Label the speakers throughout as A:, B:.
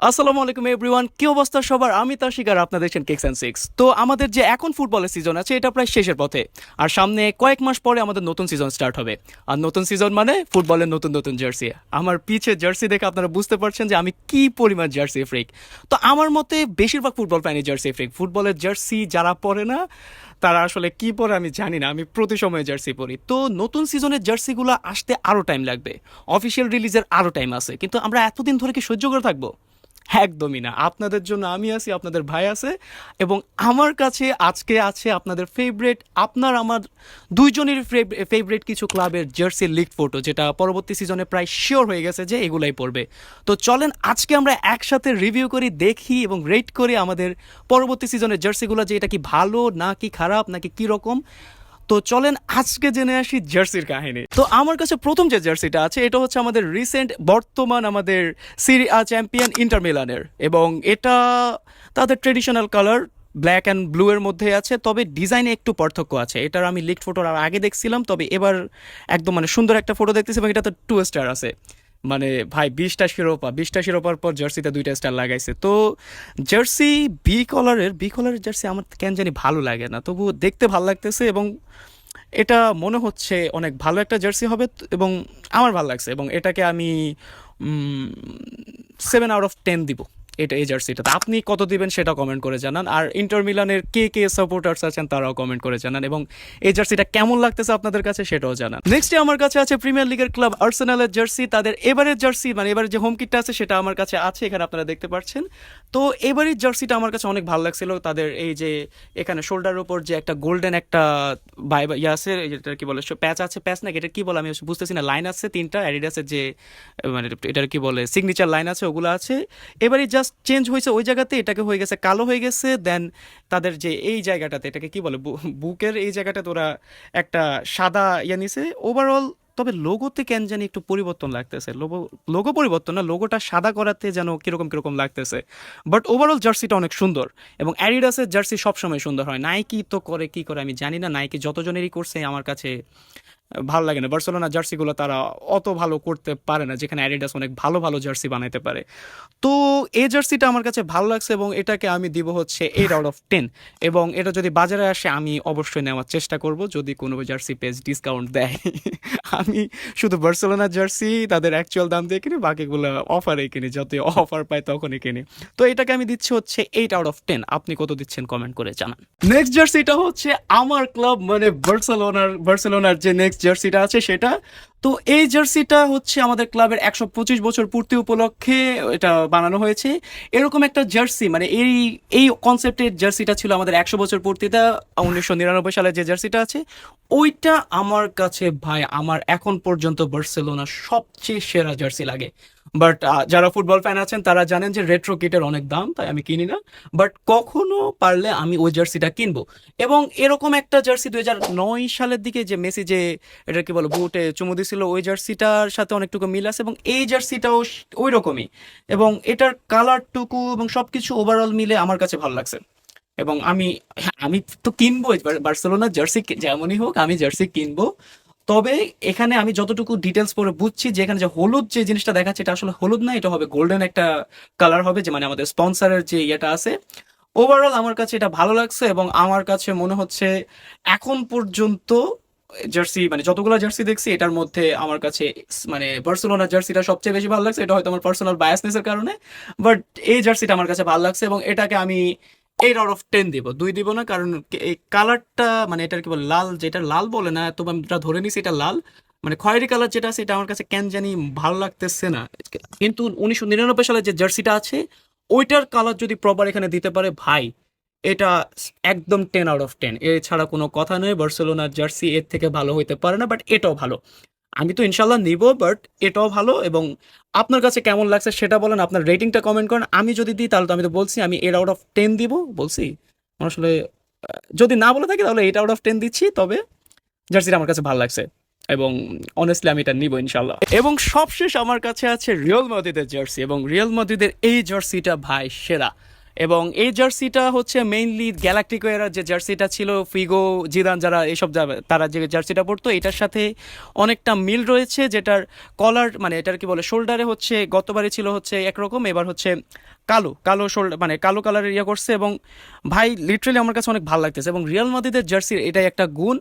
A: আসসালামু আলাইকুম এভরিওয়ান, কি অবস্থা সবার? আমি তার শিকার, আপনাদের দেখছেন কিক্স অ্যান্ড সিক্স। তো আমাদের যে এখন ফুটবলের সিজন আছে এটা প্রায় শেষের পথে, আর সামনে কয়েক মাস পরে আমাদের নতুন সিজন স্টার্ট হবে। আর নতুন সিজন মানে ফুটবলের নতুন নতুন জার্সি। আমার পিছে জার্সি দেখে আপনারা বুঝতে পারছেন যে আমি কি পরিমাণ জার্সি ফ্রিক। তো আমার মতে বেশিরভাগ ফুটবল ফ্যানই জার্সি ফ্রিক। ফুটবলের জার্সি যারা পরে না তারা আসলে কি পরে আমি জানি না, আমি প্রতি সময় জার্সি পরি। তো নতুন সিজনের জার্সিগুলো আসতে আরও টাইম লাগবে, অফিসিয়াল রিলিজের আরও টাইম আছে, কিন্তু আমরা এতদিন ধরে কি সহ্য করে থাকবো? একদমই না। আপনাদের জন্য আমি আছি, আপনাদের ভাই আছে, এবং আমার কাছে আজকে আছে আপনাদের ফেভারিট, আপনার আমার দুইজনের ফেভারিট কিছু ক্লাবের জার্সি লিগ ফটো, যেটা পরবর্তী সিজনে প্রায় শিওর হয়ে গেছে যে এগুলাই পড়বে। তো চলেন আজকে আমরা একসাথে রিভিউ করি, দেখি এবং রেট করি আমাদের পরবর্তী সিজনের জার্সিগুলো, যে এটা কি ভালো নাকি খারাপ নাকি কি রকম। তো চলেন আজকে জেনে আসি জার্সির কাহিনী। তো আমার কাছে প্রথম যে জার্সিটা আছে এটা হচ্ছে আমাদের রিসেন্ট বর্তমান আমাদের সিরি আ চ্যাম্পিয়ন ইন্টার মিলানের, এবং এটা তাদের traditional colour black and blue এর মধ্যে আছে, তবে ডিজাইনে একটু পার্থক্য আছে। এটার আমি লিকড ফটো আর আগে দেখছিলাম, তবে এবার একদম সুন্দর একটা ফটো দেখতেছি, এবং এটাতে 2 স্টার আছে। ভাই 20টা শিরোপার পর জার্সিতে 2টা স্টার লাগাইছে। তো জার্সি বি কলারের জার্সি আমার কেন জানি ভালো লাগে না, তবু দেখতে ভালো লাগতেছে, এবং এটা মনে হচ্ছে অনেক ভালো একটা জার্সি হবে। এবং আমার ভালো লাগছে, এবং এটাকে আমি 7/10 দিব। এটা এই জার্সিটাতে আপনি কত দিবেন সেটা কমেন্ট করে জানান, আর ইন্টার মিলানের কে কে সাপোর্টার্স আছেন তারাও কমেন্ট করে জানান, এবং এই জার্সিটা কেমন লাগতেছে আপনাদের কাছে সেটাও জানান। নেক্সটে আমার কাছে আছে প্রিমিয়ার লিগের ক্লাব আর্সেনালের জার্সি। তাদের এবারের জার্সি এবারের যে হোম কিটটা আছে সেটা আমার কাছে আছে, এখানে আপনারা দেখতে পাচ্ছেন। তো এবারের জার্সিটা আমার কাছে অনেক ভালো লাগছিল। তাদের এই যে এখানে শোল্ডারের উপর যে একটা গোল্ডেন একটা ইয়ে আছে, এটা কি বলে, প্যাচ আছে, প্যাচ নাকি এটা কি বলে আমি বুঝতেছি না, লাইন আছে 3টা অ্যাডিডাসের যে এটার কি বলে সিগনেচার লাইন আছে, ওগুলো আছে। এবারে জাস্ট চেঞ্জ হয়েছে ওই জায়গাতে, এটাকে হয়ে গেছে কালো হয়ে গেছে। দেন তাদের যে এই জায়গাটাতে, এটাকে কি বলে, বুকের এই জায়গাটাতে ওরা একটা সাদা ইয়ে নিছে ওভারঅল। তবে লোগোতে কেন জানি একটু পরিবর্তন লাগতেছে, লোগো পরিবর্তন না, লোগোটা সাদা করাতে যেন কিরকম কিরকম লাগতেছে। বাট ওভারঅল জার্সিটা অনেক সুন্দর, এবং অ্যাডিডাসের জার্সি সবসময় সুন্দর হয়। নাইকি তো করে কি করে আমি জানি না, নাইকি যতজনেরই করছে আমার কাছে ভালো লাগে না। বার্সেলোনা জার্সিগুলো তারা অত ভালো করতে পারে না, যেখানে অ্যাডিডাস অনেক ভালো ভালো জার্সি বানাইতে পারে। তো এই জার্সিটা আমার কাছে ভালো লাগছে, এবং এটাকে আমি দিব হচ্ছে 8/10। এবং এটা যদি বাজারে আসে আমি অবশ্যই নেওয়ার চেষ্টা করব, যদি কোনো জার্সি পেজ ডিসকাউন্ট দেয়। আমি শুধু বার্সেলোনা জার্সি তাদের অ্যাকচুয়াল দাম দিয়ে কিনি, বাকিগুলো অফারে কিনি, যত অফার পাই তখনই কিনি। তো এটাকে আমি দিচ্ছি হচ্ছে 8/10। আপনি কত দিচ্ছেন কমেন্ট করে জানান। নেক্সট জার্সিটা হচ্ছে আমার ক্লাব বার্সেলোনার যে নেক্সট জার্সিটা আছে সেটা। তো এই জার্সিটা হচ্ছে আমাদের ক্লাবের 125 বছর পূর্তি উপলক্ষে এটা বানানো হয়েছে। এরকম একটা জার্সি এই এই কনসেপ্টের জার্সিটা ছিল আমাদের 100 বছর পূর্তিটা 1999 সালে যে জার্সিটা আছে ওইটা আমার কাছে ভাই আমার এখন পর্যন্ত বার্সেলোনার সবচেয়ে সেরা জার্সি লাগে। বাট যারা ফুটবল ফ্যান আছেন তারা জানেন যে রেট্রো কিটের অনেক দাম, তাই আমি কিনি না। বাট কখনো পারলে আমি ওই জার্সিটা কিনবো। এবং এরকম একটা জার্সি 2009 সালের দিকে যে মেসি যে এটা কি বলে বুটে চুমু দিছিল, ওই জার্সিটার সাথে অনেকটুকু মিল আছে, এবং এই জার্সিটাও ওই রকমই। এবং এটার কালারটুকু এবং সবকিছু ওভারঅল মিলে আমার কাছে ভালো লাগছে। এবং আমি তো কিনবো বার্সেলোনার জার্সি, যেমনই হোক আমি জার্সি কিনবো। তবে এখানে আমি যতটুকু ডিটেলস পরে বুঝছি যে এখানে যে হলুদ যে জিনিসটা দেখাচ্ছে এটা আসলে হলুদ না, এটা হবে গোল্ডেন একটা কালার হবে, যে আমাদের স্পন্সরের যে ইয়েটা আছে। ওভারঅল আমার কাছে এটা ভালো লাগছে, এবং আমার কাছে মনে হচ্ছে এখন পর্যন্ত জার্সি যতগুলো জার্সি দেখছি এটার মধ্যে আমার কাছে বার্সেলোনা জার্সিটা সবচেয়ে বেশি ভালো লাগছে। এটা হয়তো আমার পার্সোনাল বায়াসনেসের কারণে, বাট এই জার্সিটা আমার কাছে ভালো লাগছে, এবং এটাকে আমি 8/10 দিব, 2 দিব না। কারণ এই কালারটা এটার কি বলে লাল, যেটা লাল বলে না, তো আমি এটা ধরে নিছি এটা লাল, খয়েরি কালার যেটা আছে এটা আমার কাছে কেন জানি ভালো লাগতেছে না। কিন্তু 1999 সালে যে জার্সিটা আছে ওইটার কালার যদি প্রপার এখানে দিতে পারে ভাই, এটা একদম 10/10, এছাড়া কোনো কথা নেই। বার্সেলোনার জার্সি এর থেকে ভালো হইতে পারে না, বাট এটাও ভালো। আমি তো ইনশাল্লাহ নিব, বাট এটাও ভালো। এবং আপনার কাছে কেমন লাগছে সেটা বলেন, আপনার রেটিংটা কমেন্ট করেন। আমি যদি দিই তাহলে তো আমি তো বলছি আমি 8/10 দিব, বলছি আসলে যদি না বলে থাকি তাহলে 8/10 দিচ্ছি। তবে জার্সিটা আমার কাছে ভালো লাগছে, এবং অনেস্টলি আমি এটা নিব ইনশাল্লাহ। এবং সবশেষ আমার কাছে আছে রিয়াল মাদ্রিদের জার্সি, এবং রিয়াল মাদ্রিদের এই জার্সিটা ভাই সেরা। এবং এই জার্সিটা হচ্ছে মেইনলি গ্যালাক্টিকো এরার যে জার্সিটা ছিল, ফিগো, জিদান যারা এইসব তারা যে জার্সিটা পরতো, এটার সাথে অনেকটা মিল রয়েছে, যেটার কলার মানে এটার কি বলে শোল্ডারে হচ্ছে গতবারে ছিল হচ্ছে একরকম, এবার হচ্ছে কালো কালো শোল্ডার মানে কালো কালারের ইয়ে করছে। এবং ভাই লিটারালি আমার কাছে অনেক ভালো লাগতেছে। এবং রিয়াল মাদ্রিদের জার্সির এটাই একটা গুণ,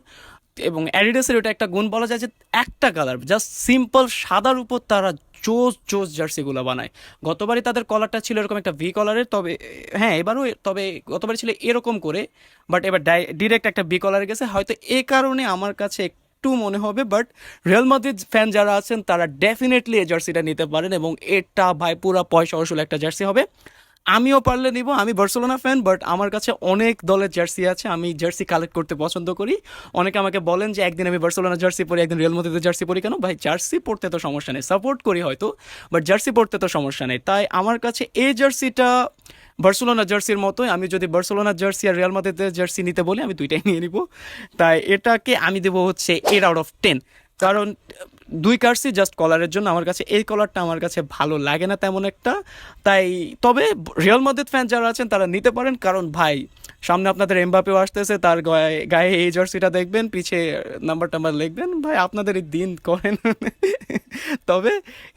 A: এবং অ্যাডিডাসের ওটা একটা গুণ বলা যায় যে একটা কালার জাস্ট সিম্পল সাদার উপর তারা জোস জোস জার্সিগুলো বানায়। গতবারই তাদের কলারটা ছিল এরকম একটা ভি কলারের, তবে হ্যাঁ এবারও, তবে গতবারই ছিল এরকম করে, বাট এবার ডিরেক্ট একটা বি কলারে গেছে, হয়তো এ কারণে আমার কাছে একটু মনে হবে। বাট রিয়াল মাদ্রিদ ফ্যান যারা আছেন তারা ডেফিনেটলি এই জার্সিটা নিতে পারেন, এবং এটা ভাই পুরা পয়সা অসুল একটা জার্সি হবে। আমিও পারলে নিব, আমি বার্সেলোনা ফ্যান, বাট আমার কাছে অনেক দলের জার্সি আছে, আমি জার্সি কালেক্ট করতে পছন্দ করি। অনেকে আমাকে বলেন যে একদিন আমি বার্সেলোনা জার্সি পরি, একদিন রিয়াল মাদ্রিদের জার্সি পরি। কেন ভাই, জার্সি পড়তে তো সমস্যা নেই, সাপোর্ট করি হয়তো, বাট জার্সি পড়তে তো সমস্যা নেই। তাই আমার কাছে এই জার্সিটা বার্সেলোনা জার্সির মতোই, আমি যদি বার্সেলোনা জার্সি আর রিয়াল মাদ্রিদের জার্সি নিতে বলি আমি দুইটাই নিয়ে নিব। তাই এটাকে আমি দেবো হচ্ছে 8/10, কারণ দুই কার্সি জাস্ট কলারের জন্য আমার কাছে এই কলারটা আমার কাছে ভালো লাগে না তেমন একটা। তাই তবে রিয়াল মাদ্রিদ ফ্যান যারা আছেন তারা নিতে পারেন, কারণ ভাই সামনে আপনাদের এমবাপেও আসতেছে, তার গায়ে এই জার্সিটা দেখবেন, পিছে নাম্বার টাম্বার লিখবেন, ভাই আপনাদের এই দিন করেন। তবে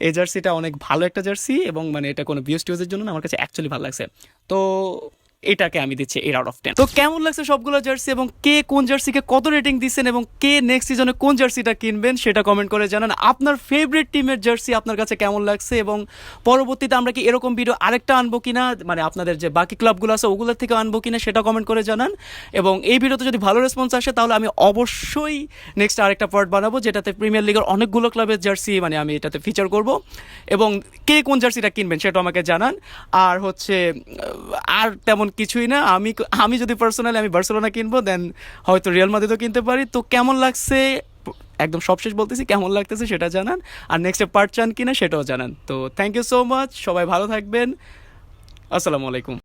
A: এই জার্সিটা অনেক ভালো একটা জার্সি, এবং মানে এটা কোনো ভিউজ টিউজের জন্য না, আমার কাছে অ্যাকচুয়ালি ভালো লাগছে। তো এটাকে আমি দিচ্ছি 8/10। তো কেমন লাগছে সবগুলো জার্সি, এবং কে কোন জার্সিকে কত রেটিং দিচ্ছেন, এবং কে নেক্সট সিজনে কোন জার্সিটা কিনবেন সেটা কমেন্ট করে জানান। আপনার ফেভারিট টিমের জার্সি আপনার কাছে কেমন লাগছে, এবং পরবর্তীতে আমরা কি এরকম ভিডিও আরেকটা আনবো কিনা, মানে আপনাদের যে বাকি ক্লাবগুলো আছে ওগুলোর থেকে আনবো কিনা সেটা কমেন্ট করে জানান। এবং এই ভিডিওতে যদি ভালো রেসপন্স আসে তাহলে আমি অবশ্যই নেক্সট আরেকটা পার্ট বানাবো, যেটাতে প্রিমিয়ার লিগের অনেকগুলো ক্লাবের জার্সি মানে আমি এটাতে ফিচার করব, এবং কে কোন জার্সিটা কিনবেন সেটা আমাকে জানান। আর হচ্ছে আর তেমন কিছুই না, আমি যদি পার্সোনালি আমি বার্সেলোনা কিনবো, দেন হয়তো রিয়াল মাদ্রিদও কিনতে পারি। তো কেমন লাগছে, একদম সবশেষ বলতেছি, কেমন লাগতেছে সেটা জানান, আর নেক্সট পার্ট চান কিনা সেটাও জানান। তো থ্যাংক ইউ সো মাচ, সবাই ভালো থাকবেন, আসসালামু আলাইকুম।